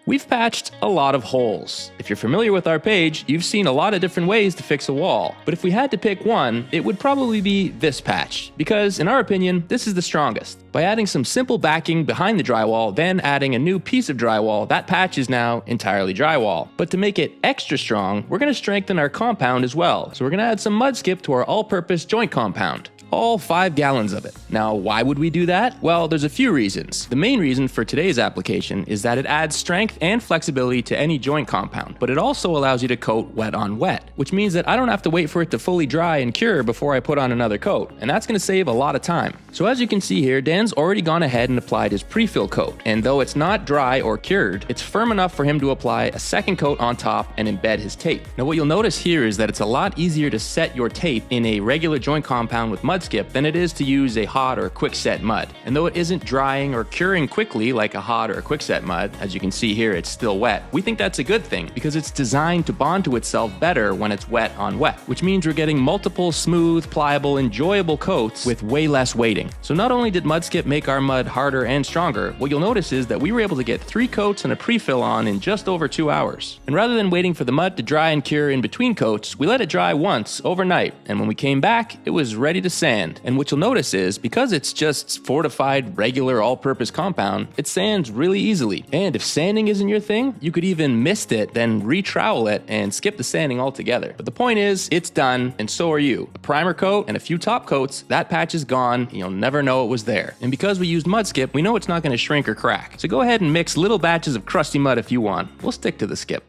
We've patched a lot of holes. If you're familiar with our page, you've seen a lot of different ways to fix a wall. But if we had to pick one, it would probably be this patch, because in our opinion, this is the strongest. By adding some simple backing behind the drywall, then adding a new piece of drywall, that patch is now entirely drywall. But to make it extra strong, we're going to strengthen our compound as well. So we're going to add some Muddskip to our all-purpose joint compound. All 5 gallons of it. Now, why would we do that? Well, there's a few reasons. The main reason for today's application is that it adds strength and flexibility to any joint compound, but it also allows you to coat wet on wet, which means that I don't have to wait for it to fully dry and cure before I put on another coat, and that's going to save a lot of time. So as you can see here, Dan's already gone ahead and applied his pre-fill coat, and though it's not dry or cured, it's firm enough for him to apply a second coat on top and embed his tape. Now what you'll notice here is that it's a lot easier to set your tape in a regular joint compound with Muddskip than it is to use a hot or quick set mud. And though it isn't drying or curing quickly like a hot or a quick set mud, as you can see here it's still wet, we think that's a good thing because it's designed to bond to itself better when it's wet on wet, which means we're getting multiple smooth, pliable, enjoyable coats with way less weighting. So not only did Muddskip make our mud harder and stronger, what you'll notice is that we were able to get 3 coats and a pre-fill on in just over 2 hours. And rather than waiting for the mud to dry and cure in between coats, we let it dry once overnight, and when we came back, it was ready to sand. And what you'll notice is, because it's just fortified, regular, all-purpose compound, it sands really easily. And if sanding isn't your thing, you could even mist it, then re-trowel it, and skip the sanding altogether. But the point is, it's done, and so are you. A primer coat and a few top coats, that patch is gone, you'll never know it was there. And because we used Muddskip, we know it's not going to shrink or crack. So go ahead and mix little batches of crusty mud if you want. We'll stick to the skip.